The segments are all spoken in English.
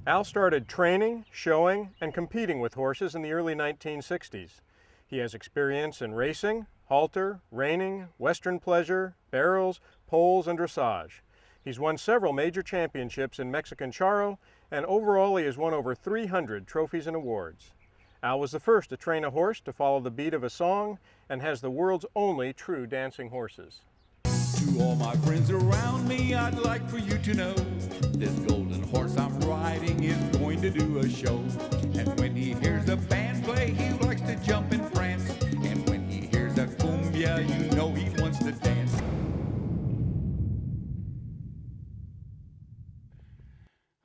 Al started training, showing, and competing with horses in the early 1960s. He has experience in racing, halter, reining, western pleasure, barrels, poles, and dressage. He's won several major championships in Mexican charro, and overall he has won over 300 trophies and awards. Al was the first to train a horse to follow the beat of a song and has the world's only true dancing horses. To all my friends around me, I'd like for you to know this golden horse I'm riding is going to do a show. And when he hears the band play, he likes to jump and prance. And when he hears a cumbia, you know he wants to dance.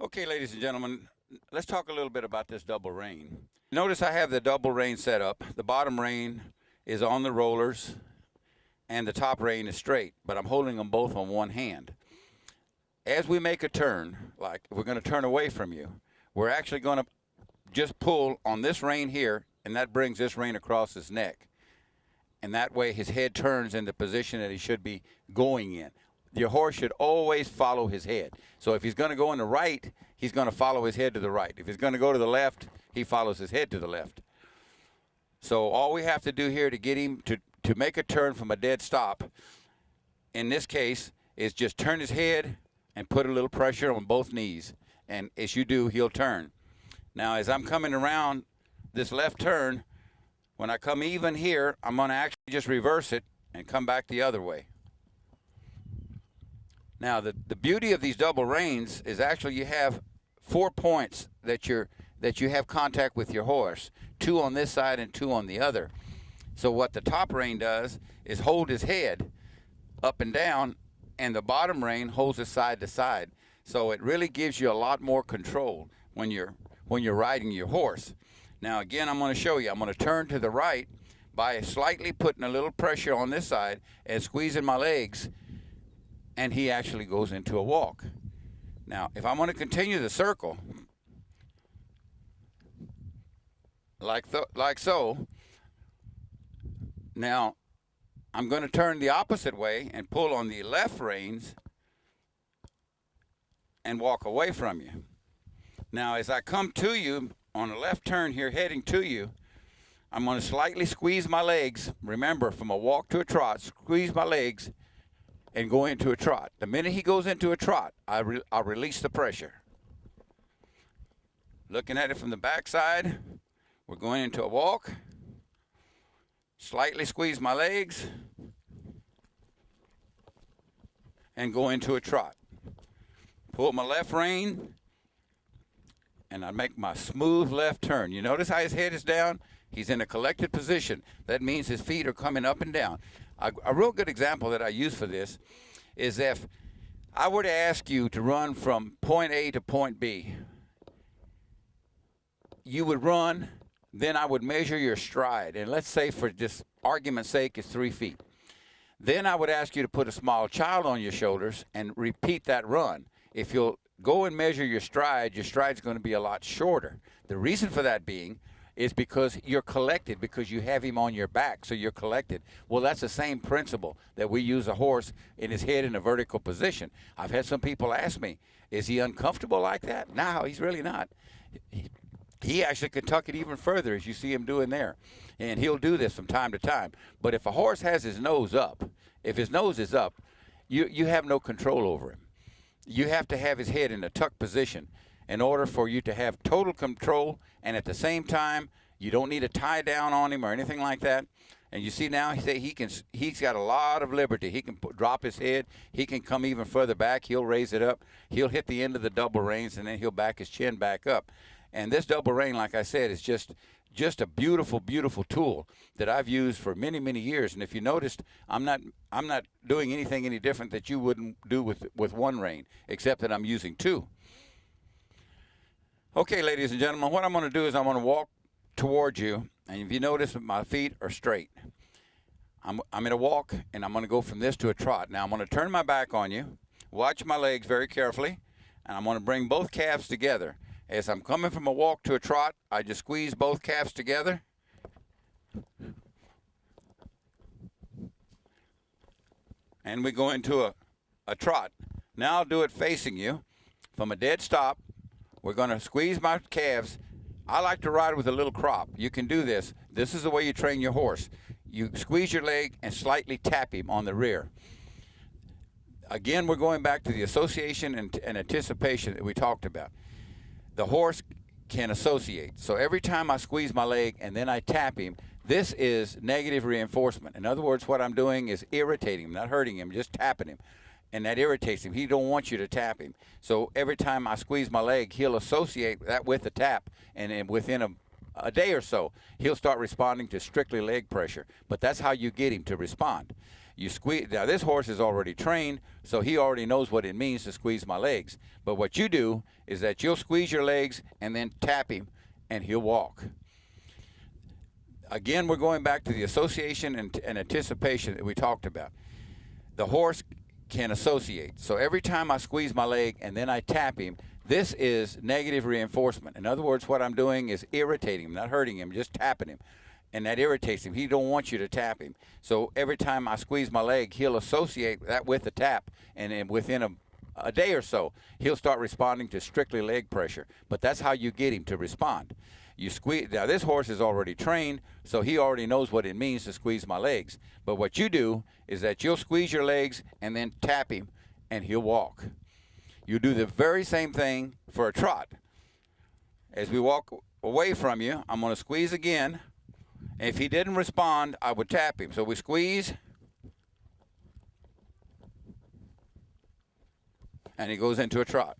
Okay, ladies and gentlemen, let's talk a little bit about this double rein. Notice I have the double rein set up. The bottom rein is on the rollers and the top rein is straight, but I'm holding them both on one hand. As we make a turn, like we're going to turn away from you, we're actually going to just pull on this rein here, and that brings this rein across his neck. And that way his head turns in the position that he should be going in. Your horse should always follow his head. So if he's going to go in the right, he's going to follow his head to the right. If he's going to go to the left, he follows his head to the left. So all we have to do here to get him to make a turn from a dead stop, in this case, is just turn his head and put a little pressure on both knees. And as you do, he'll turn. Now, as I'm coming around this left turn, when I come even here, I'm going to actually just reverse it and come back the other way. Now, the beauty of these double reins is actually you have 4 points that you have contact with your horse, 2 on this side and 2 on the other. So what the top rein does is hold his head up and down, and the bottom rein holds it side to side. So it really gives you a lot more control when you're riding your horse. Now again, I'm going to show you. I'm going to turn to the right by slightly putting a little pressure on this side and squeezing my legs, and he actually goes into a walk. Now, if I'm going to continue the circle, like so, now I'm going to turn the opposite way and pull on the left reins and walk away from you. Now, as I come to you on a left turn here heading to you, I'm going to slightly squeeze my legs. Remember, from a walk to a trot, squeeze my legs and go into a trot. The minute he goes into a trot, I'll release the pressure. Looking at it from the backside, we're going into a walk. Slightly squeeze my legs and go into a trot. Pull my left rein and I make my smooth left turn. You notice how his head is down? He's in a collected position. That means his feet are coming up and down. A real good example that I use for this is if I were to ask you to run from point A to point B, you would run, then I would measure your stride, and let's say for just argument's sake it's 3 feet. Then I would ask you to put a small child on your shoulders and repeat that run. If you'll go and measure your stride's going to be a lot shorter. The reason for that being is because you're collected, because you have him on your back, so you're collected. Well, that's the same principle that we use a horse in his head in a vertical position. I've had some people ask me, is he uncomfortable like that? No, he's really not. He actually can tuck it even further, as you see him doing there. And he'll do this from time to time. But if a horse has his nose up, if his nose is up, you have no control over him. You have to have his head in a tucked position in order for you to have total control, and at the same time, you don't need to tie down on him or anything like that. And you see now, he's got a lot of liberty. He can drop his head. He can come even further back. He'll raise it up. He'll hit the end of the double reins, and then he'll back his chin back up. And this double rein, like I said, is just a beautiful, beautiful tool that I've used for many, many years. And if you noticed, I'm not doing anything any different that you wouldn't do with one rein, except that I'm using 2. Okay, ladies and gentlemen, what I'm going to do is I'm going to walk towards you, and if you notice, my feet are straight. I'm in a walk, and I'm going to go from this to a trot. Now I'm going to turn my back on you, watch my legs very carefully, and I'm going to bring both calves together. As I'm coming from a walk to a trot, I just squeeze both calves together. And we go into a trot. Now I'll do it facing you from a dead stop. We're going to squeeze my calves. I like to ride with a little crop. You can do this. This is the way you train your horse. You squeeze your leg and slightly tap him on the rear. Again, we're going back to the association and anticipation that we talked about. The horse can associate. So every time I squeeze my leg and then I tap him, this is negative reinforcement. In other words, what I'm doing is irritating him, not hurting him, just tapping him. And that irritates him. He don't want you to tap him. So every time I squeeze my leg, he'll associate that with the tap. And then within a day or so, he'll start responding to strictly leg pressure. But that's how you get him to respond. You squeeze. Now this horse is already trained, so he already knows what it means to squeeze my legs. But what you do is that you'll squeeze your legs and then tap him, and he'll walk. Again, we're going back to the association and anticipation that we talked about. The horse can associate. So every time I squeeze my leg and then I tap him, this is negative reinforcement. In other words, what I'm doing is irritating him, not hurting him, just tapping him. And that irritates him. He don't want you to tap him. So every time I squeeze my leg, he'll associate that with the tap. And then within a day or so, he'll start responding to strictly leg pressure. But that's how you get him to respond. You squeeze. Now this horse is already trained, so he already knows what it means to squeeze my legs. But what you do is that you'll squeeze your legs and then tap him, and he'll walk. You do the very same thing for a trot. As we walk away from you, I'm going to squeeze again. And if he didn't respond, I would tap him. So we squeeze, and he goes into a trot.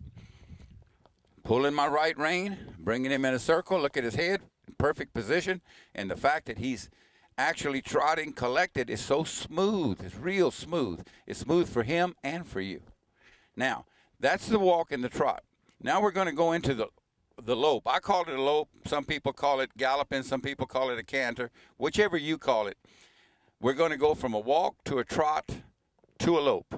Pulling my right rein, bringing him in a circle, look at his head, perfect position. And the fact that he's actually trotting collected is so smooth. It's real smooth. It's smooth for him and for you. Now, that's the walk and the trot. Now we're going to go into the lope. I call it a lope. Some people call it galloping. Some people call it a canter. Whichever you call it. We're going to go from a walk to a trot to a lope.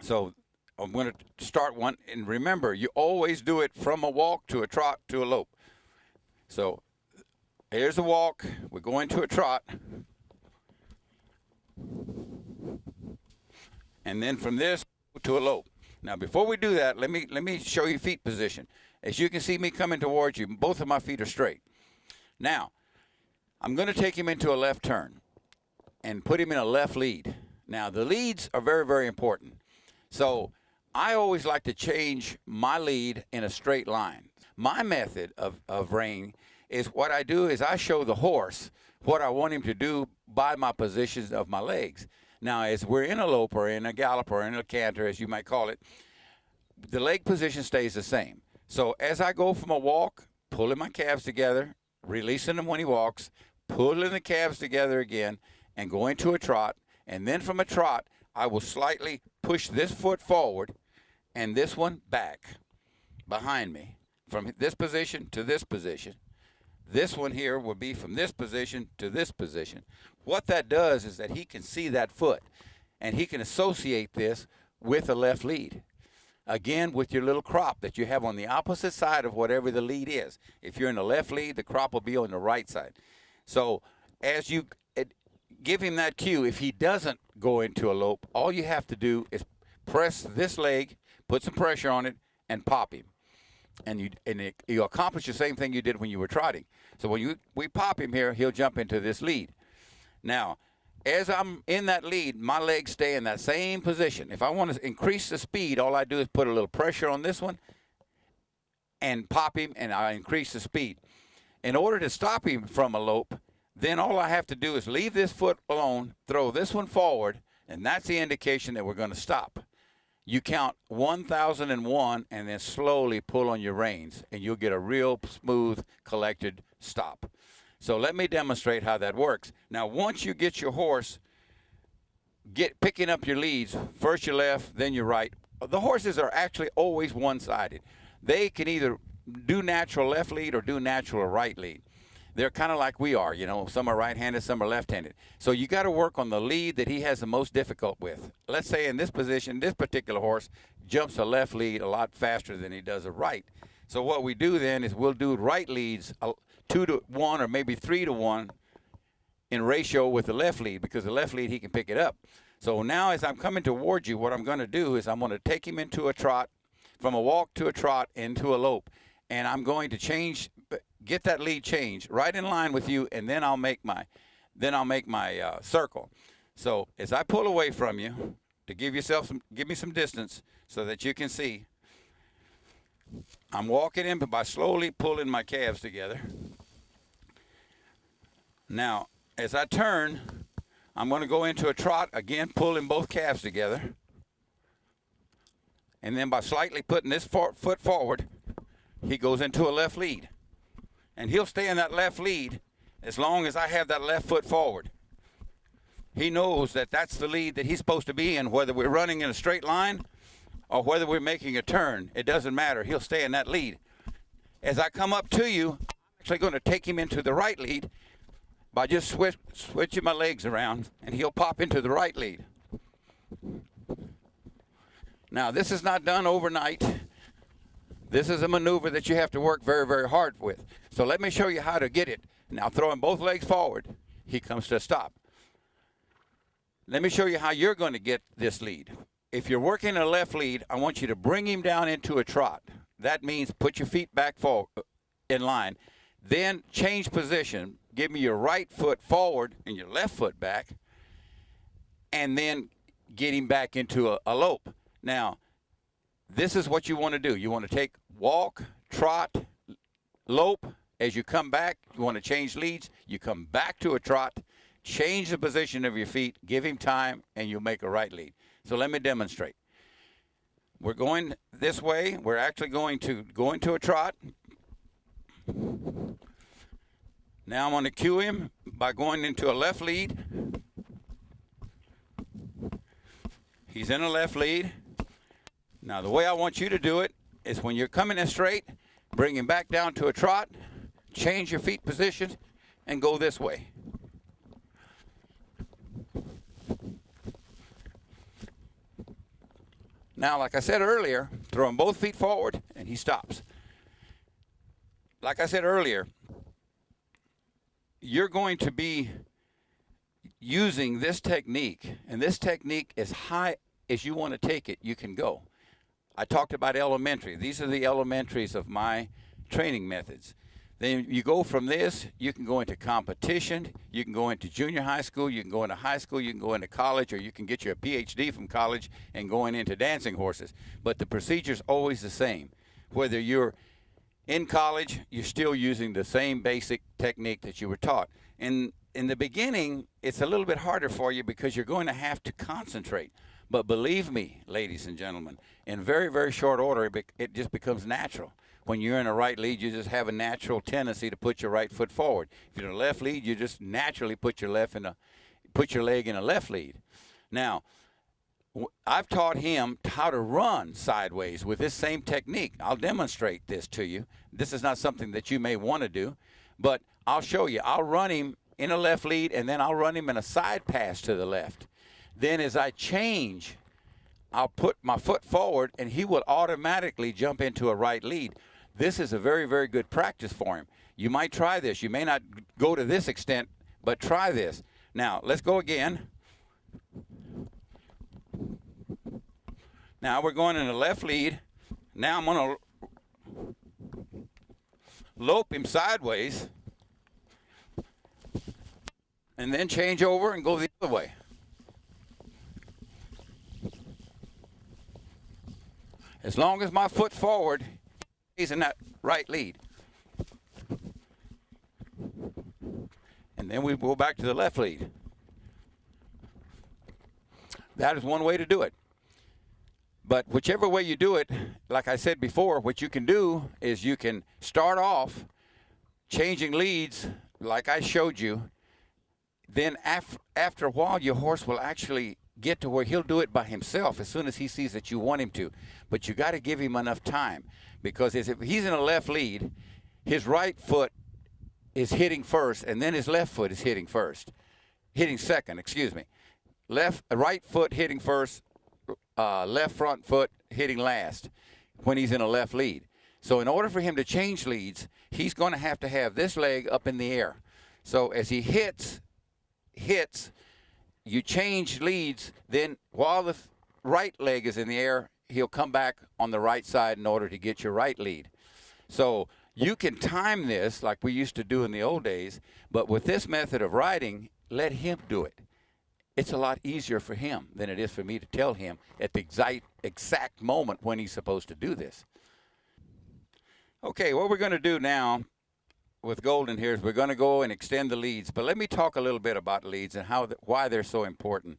So I'm going to start one. And remember, you always do it from a walk to a trot to a lope. So here's a walk. We're going to a trot. And then from this to a lope. Now, before we do that, let me show you feet position. As you can see me coming towards you, both of my feet are straight. Now, I'm going to take him into a left turn and put him in a left lead. Now, the leads are very, very important. So I always like to change my lead in a straight line. My method of rein is what I do is I show the horse what I want him to do by my positions of my legs. Now, as we're in a lope or in a gallop or in a canter, as you might call it, the leg position stays the same. So as I go from a walk, pulling my calves together, releasing them when he walks, pulling the calves together again, and going to a trot. And then from a trot, I will slightly push this foot forward and this one back behind me. From this position to this position. This one here will be from this position to this position. What that does is that he can see that foot, and he can associate this with a left lead. Again, with your little crop that you have on the opposite side of whatever the lead is. If you're in the left lead, the crop will be on the right side. So as you give him that cue, if he doesn't go into a lope, all you have to do is press this leg, put some pressure on it, and pop him. And you accomplish the same thing you did when you were trotting. So when we pop him here, he'll jump into this lead. Now, as I'm in that lead, my legs stay in that same position. If I want to increase the speed, all I do is put a little pressure on this one and pop him, and I increase the speed. In order to stop him from a lope, then all I have to do is leave this foot alone, throw this one forward, and that's the indication that we're going to stop. You count 1,001 and then slowly pull on your reins, and you'll get a real smooth, collected stop. So let me demonstrate how that works. Now, once you get your horse picking up your leads, first your left, then your right. The horses are actually always one-sided. They can either do natural left lead or do natural right lead. They're kind of like we are, you know. Some are right-handed, some are left-handed. So you got to work on the lead that he has the most difficult with. Let's say in this position, this particular horse jumps a left lead a lot faster than he does a right. So what we do then is we'll do right leads 2-1 or maybe 3-1 in ratio with the left lead, because the left lead he can pick it up. So now as I'm coming towards you, what I'm going to do is I'm going to take him into a trot, from a walk to a trot into a lope. And I'm going to get that lead changed right in line with you, and then I'll make my circle. So as I pull away from you, to give me some distance so that you can see, I'm walking in by slowly pulling my calves together. Now, as I turn, I'm going to go into a trot, again pulling both calves together. And then by slightly putting this foot forward, he goes into a left lead. And he'll stay in that left lead as long as I have that left foot forward. He knows that that's the lead that he's supposed to be in, whether we're running in a straight line or whether we're making a turn. It doesn't matter. He'll stay in that lead. As I come up to you, I'm actually going to take him into the right lead by just switching my legs around, and he'll pop into the right lead. Now, this is not done overnight. This is a maneuver that you have to work very, very hard with. So let me show you how to get it. Now, throwing both legs forward, he comes to a stop. Let me show you how you're going to get this lead. If you're working a left lead, I want you to bring him down into a trot. That means put your feet back in line. Then change position. Give me your right foot forward and your left foot back. And then get him back into a lope. Now, this is what you want to do. You want to take walk, trot, lope. As you come back, you want to change leads. You come back to a trot, change the position of your feet, give him time, and you'll make a right lead. So let me demonstrate. We're going this way. We're actually going to go into a trot. Now I'm going to cue him by going into a left lead. He's in a left lead. Now the way I want you to do it is when you're coming in straight, bring him back down to a trot, change your feet positions, and go this way. Now, like I said earlier, throw him both feet forward, and he stops. Like I said earlier, you're going to be using this technique, and this technique, as high as you want to take it, you can go. I talked about elementary. These are the elementaries of my training methods. Then you go from this, you can go into competition, you can go into junior high school, you can go into high school, you can go into college, or you can get your PhD from college and going into dancing horses. But the procedure's always the same. Whether you're in college, you're still using the same basic technique that you were taught. In the beginning, it's a little bit harder for you because you're going to have to concentrate. But believe me, ladies and gentlemen, in very, very short order, it just becomes natural. When you're in a right lead, you just have a natural tendency to put your right foot forward. If you're in a left lead, you just naturally put your leg in a left lead. Now, I've taught him how to run sideways with this same technique. I'll demonstrate this to you. This is not something that you may want to do, but I'll show you. I'll run him in a left lead, and then I'll run him in a side pass to the left. Then as I change, I'll put my foot forward, and he will automatically jump into a right lead. This is a very, very good practice for him. You might try this. You may not go to this extent, but try this. Now, let's go again. Now we're going in the left lead. Now I'm going to lope him sideways and then change over and go the other way. As long as my foot's forward, he's in that right lead. And then we go back to the left lead. That is one way to do it. But whichever way you do it, like I said before, what you can do is you can start off changing leads like I showed you. Then after a while, your horse will actually get to where he'll do it by himself as soon as he sees that you want him to. But you got to give him enough time, because if he's in a left lead, his right foot is hitting first, and then his left foot is hitting second. Right foot hitting first, left front foot hitting last when he's in a left lead. So in order for him to change leads, he's going to have this leg up in the air. So as he hits, you change leads, then while the right leg is in the air, he'll come back on the right side in order to get your right lead. So you can time this like we used to do in the old days, but with this method of riding, let him do it. It's a lot easier for him than it is for me to tell him at the exact moment when he's supposed to do this. Okay, what we're going to do now with Golden here is we're going to go and extend the leads. But let me talk a little bit about leads and why they're so important.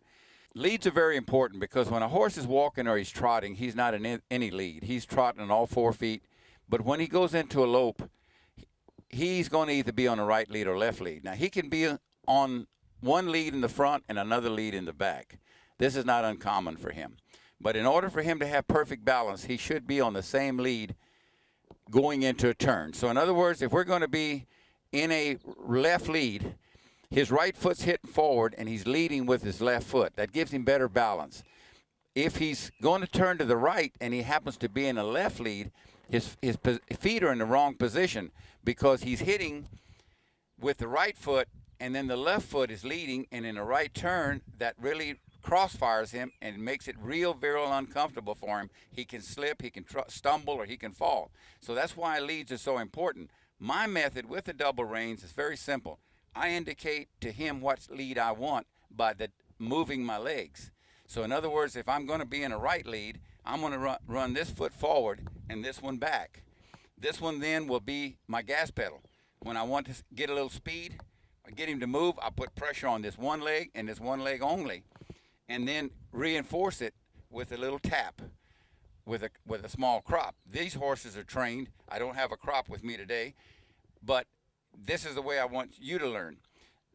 Leads are very important because when a horse is walking or he's trotting, he's not in any lead. He's trotting on all 4 feet. But when he goes into a lope, he's going to either be on the right lead or left lead. Now, he can be on one lead in the front and another lead in the back. This is not uncommon for him. But in order for him to have perfect balance, he should be on the same lead going into a turn. So in other words, if we're going to be in a left lead, his right foot's hitting forward and he's leading with his left foot. That gives him better balance. If he's going to turn to the right and he happens to be in a left lead, his feet are in the wrong position because he's hitting with the right foot and then the left foot is leading, and in a right turn that really crossfires him and makes it real uncomfortable for him. He can slip, he can stumble, or he can fall. So that's why leads are so important. My method with the double reins is very simple. I indicate to him what lead I want by moving my legs. So in other words, if I'm going to be in a right lead, I'm going to run this foot forward and this one back. This one then will be my gas pedal. When I want to get a little speed, I get him to move, I put pressure on this one leg and this one leg only, and then reinforce it with a little tap with a small crop. These horses are trained. I don't have a crop with me today, but this is the way I want you to learn.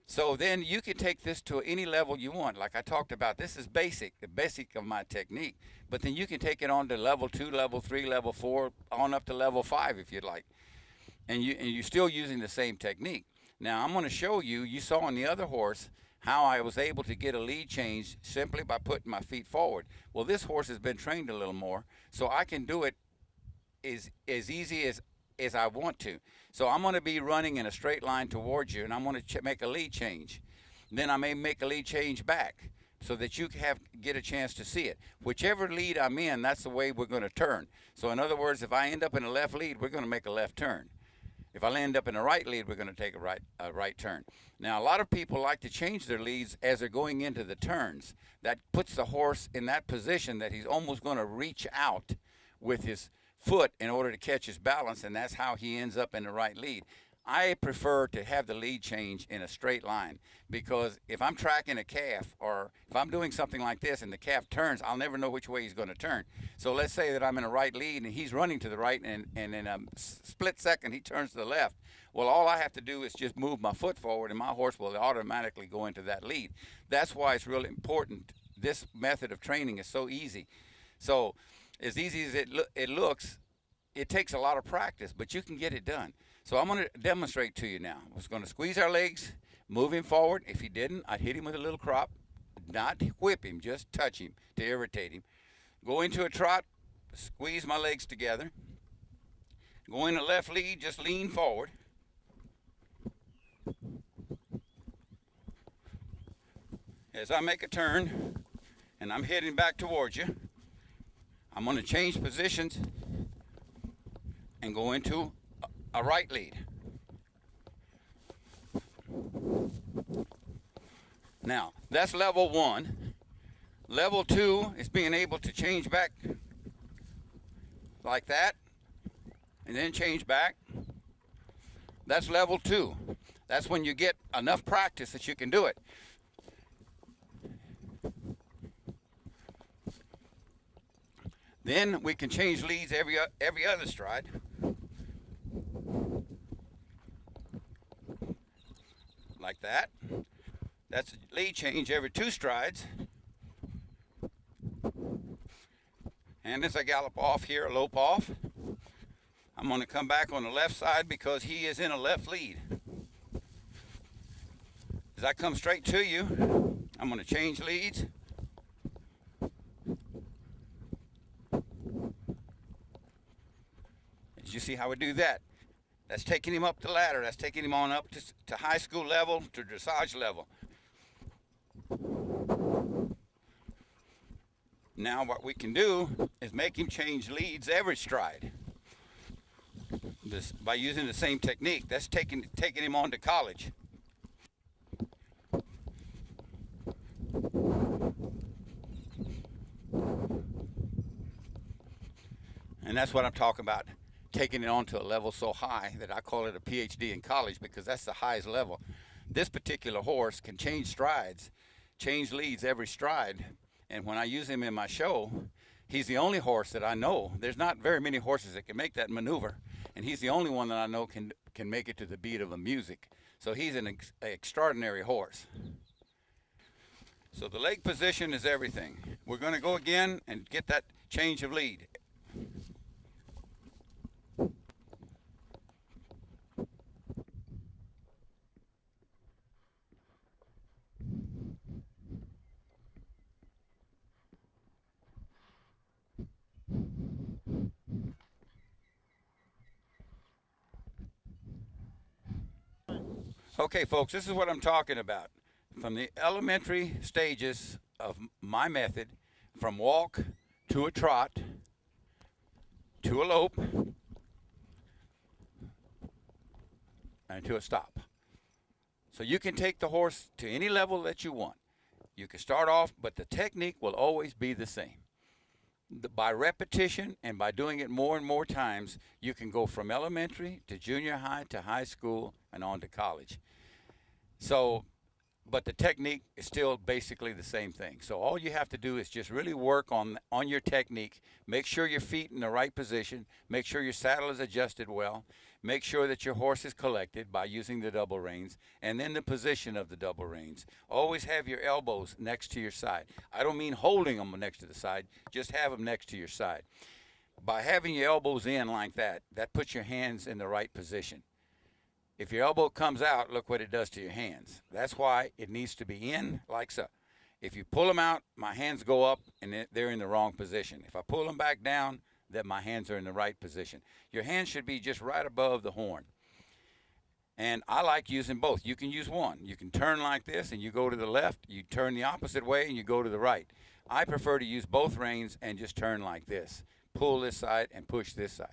So then you can take this to any level you want. Like I talked about, this is the basic of my technique. But then you can take it on to level 2, level 3, level 4, on up to level 5 if you'd like. And you're still using the same technique. Now I'm going to show you, you saw on the other horse, how I was able to get a lead change simply by putting my feet forward. Well, this horse has been trained a little more, so I can do it as easy as I want to. So I'm going to be running in a straight line towards you, and I'm going to make a lead change. Then I may make a lead change back so that you get a chance to see it. Whichever lead I'm in, that's the way we're going to turn. So in other words, if I end up in a left lead, we're going to make a left turn. If I end up in a right lead, we're going to take a right turn. Now, a lot of people like to change their leads as they're going into the turns. That puts the horse in that position that he's almost going to reach out with his foot in order to catch his balance, and that's how he ends up in the right lead. I prefer to have the lead change in a straight line, because if I'm tracking a calf or if I'm doing something like this and the calf turns, I'll never know which way he's going to turn. So let's say that I'm in a right lead and he's running to the right, and in a split second he turns to the left. Well, all I have to do is just move my foot forward and my horse will automatically go into that lead. That's why it's really important. This method of training is so easy. So as easy as it looks, it takes a lot of practice, but you can get it done. So I'm going to demonstrate to you now. We're going to squeeze our legs, move him forward. If he didn't, I'd hit him with a little crop. Not whip him, just touch him to irritate him. Go into a trot, squeeze my legs together. Go in a left lead, just lean forward. As I make a turn, and I'm heading back towards you, I'm going to change positions and go into a right lead. Now, that's level 1. Level 2 is being able to change back like that, and then change back. That's level 2. That's when you get enough practice that you can do it. Then we can change leads every other stride. Like that. That's a lead change every 2 strides. And as I gallop off here, lope off, I'm going to come back on the left side because he is in a left lead. As I come straight to you, I'm going to change leads. As you see how we do that. That's taking him up the ladder. That's taking him on up to high school level, to dressage level. Now what we can do is make him change leads every stride. This, by using the same technique, that's taking him on to college. And that's what I'm talking about, taking it on to a level so high that I call it a PhD in college, because that's the highest level. This particular horse can change strides, change leads every stride. And when I use him in my show, he's the only horse that I know. There's not very many horses that can make that maneuver, and he's the only one that I know can make it to the beat of the music. So he's an extraordinary horse. So the leg position is everything. We're going to go again and get that change of lead. Okay, folks, this is what I'm talking about. From the elementary stages of my method, from walk to a trot to a lope and to a stop. So you can take the horse to any level that you want. You can start off, but the technique will always be the same. By repetition and by doing it more and more times, you can go from elementary to junior high to high school and on to college. So, but the technique is still basically the same thing. So all you have to do is just really work on your technique. Make sure your feet in the right position. Make sure your saddle is adjusted well. Make sure that your horse is collected by using the double reins, and then the position of the double reins. Always have your elbows next to your side. I don't mean holding them next to the side, just have them next to your side. By having your elbows in like that, that puts your hands in the right position. If your elbow comes out, look what it does to your hands. That's why it needs to be in like so. If you pull them out, my hands go up and they're in the wrong position. If I pull them back down, then my hands are in the right position. Your hands should be just right above the horn. And I like using both. You can use one. You can turn like this and you go to the left. You turn the opposite way and you go to the right. I prefer to use both reins and just turn like this. Pull this side and push this side.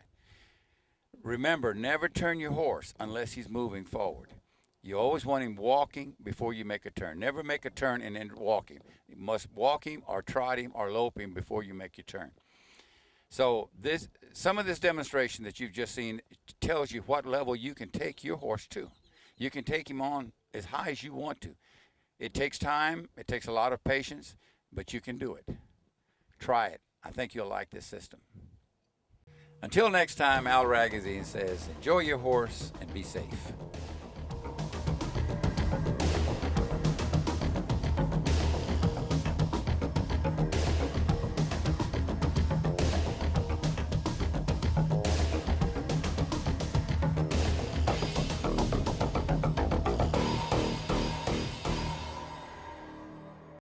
Remember, never turn your horse unless he's moving forward. You always want him walking before you make a turn. Never make a turn and then walk him. You must walk him or trot him or lope him before you make your turn. So some of this demonstration that you've just seen tells you what level you can take your horse to. You can take him on as high as you want to. It takes time. It takes a lot of patience, but you can do it. Try it. I think you'll like this system. Until next time, Al Ragusin says, enjoy your horse and be safe.